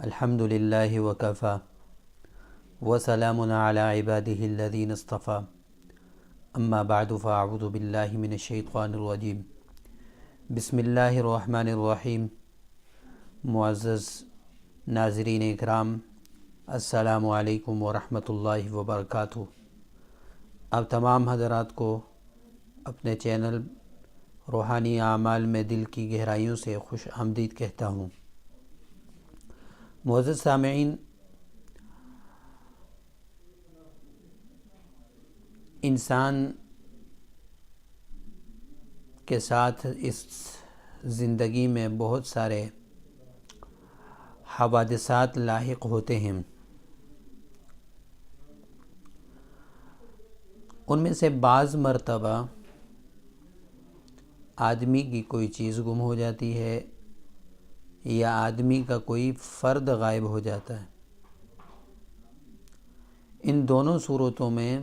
الحمد للہ وکفا وسلام علی عبادہ الذین اصطفیٰ اما بعد فاعوذ باللہ من الشیطان الرجیم بسم اللہ الرحمن الرحیم۔ معزز ناظرین اکرام، السلام علیکم ورحمۃ اللہ وبرکاتہ۔ اب تمام حضرات کو اپنے چینل روحانی اعمال میں دل کی گہرائیوں سے خوش آمدید کہتا ہوں۔ معزز سامعین، انسان کے ساتھ اس زندگی میں بہت سارے حوادثات لاحق ہوتے ہیں۔ ان میں سے بعض مرتبہ آدمی کی کوئی چیز گم ہو جاتی ہے یا آدمی کا کوئی فرد غائب ہو جاتا ہے۔ ان دونوں صورتوں میں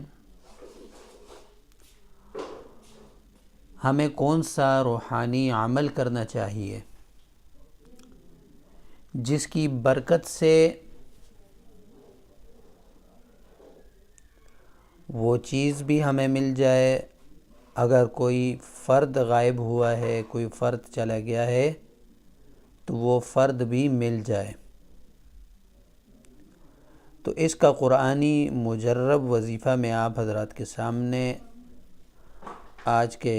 ہمیں کون سا روحانی عمل کرنا چاہیے جس کی برکت سے وہ چیز بھی ہمیں مل جائے، اگر کوئی فرد غائب ہوا ہے، کوئی فرد چلا گیا ہے تو وہ فرد بھی مل جائے۔ تو اس کا قرآنی مجرب وظیفہ میں آپ حضرات کے سامنے آج کے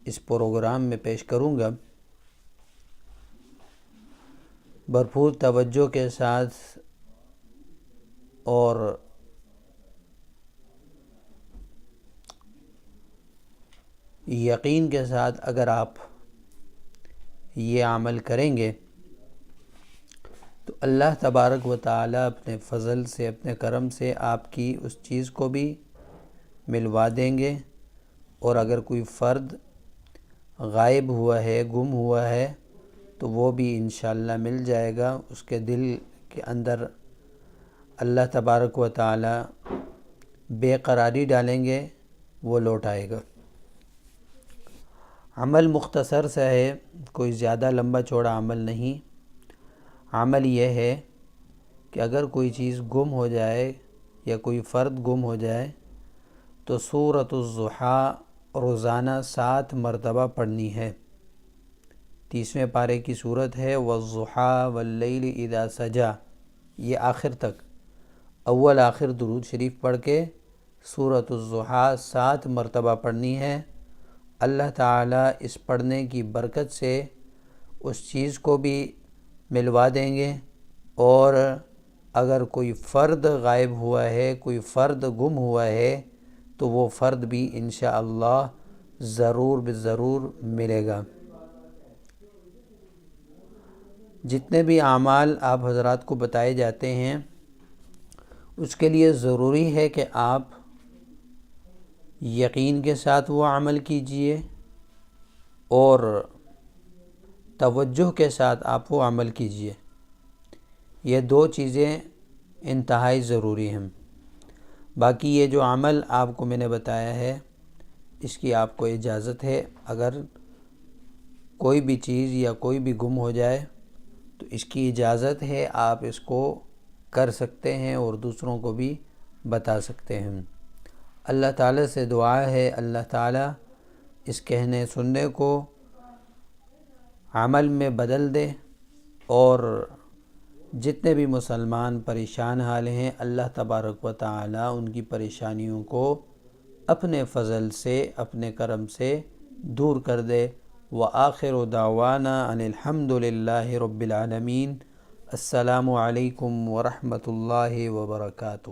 اس پروگرام میں پیش کروں گا۔ بھرپور توجہ کے ساتھ اور یقین کے ساتھ اگر آپ یہ عمل کریں گے تو اللہ تبارک و تعالیٰ اپنے فضل سے، اپنے کرم سے آپ کی اس چیز کو بھی ملوا دیں گے، اور اگر کوئی فرد غائب ہوا ہے، گم ہوا ہے تو وہ بھی انشاءاللہ مل جائے گا۔ اس کے دل کے اندر اللہ تبارک و تعالیٰ بے قراری ڈالیں گے، وہ لوٹ آئے گا۔ عمل مختصر سا ہے، کوئی زیادہ لمبا چوڑا عمل نہیں۔ عمل یہ ہے کہ اگر کوئی چیز گم ہو جائے یا کوئی فرد گم ہو جائے تو سورۃ الضحیٰ روزانہ 7 مرتبہ پڑھنی ہے۔ 30ویں پارے کی سورت ہے والضحیٰ واللیل اذا سجا، یہ آخر تک اول آخر درود شریف پڑھ کے سورۃ الضحیٰ 7 مرتبہ پڑھنی ہے۔ اللہ تعالیٰ اس پڑھنے کی برکت سے اس چیز کو بھی ملوا دیں گے، اور اگر کوئی فرد غائب ہوا ہے، کوئی فرد گم ہوا ہے تو وہ فرد بھی انشاءاللہ ضرور بضرور ملے گا۔ جتنے بھی اعمال آپ حضرات کو بتائے جاتے ہیں اس کے لیے ضروری ہے کہ آپ یقین کے ساتھ وہ عمل کیجئے اور توجہ کے ساتھ آپ وہ عمل کیجئے۔ یہ 2 چیزیں انتہائی ضروری ہیں۔ باقی یہ جو عمل آپ کو میں نے بتایا ہے اس کی آپ کو اجازت ہے، اگر کوئی بھی چیز یا کوئی بھی گم ہو جائے تو اس کی اجازت ہے، آپ اس کو کر سکتے ہیں اور دوسروں کو بھی بتا سکتے ہیں۔ اللہ تعالیٰ سے دعا ہے اللہ تعالیٰ اس کہنے سننے کو عمل میں بدل دے، اور جتنے بھی مسلمان پریشان حال ہیں اللہ تبارک و تعالیٰ ان کی پریشانیوں کو اپنے فضل سے، اپنے کرم سے دور کر دے۔ وآخر دعوانا ان الحمد للہ رب العالمین۔ السلام علیکم ورحمۃ اللہ وبرکاتہ۔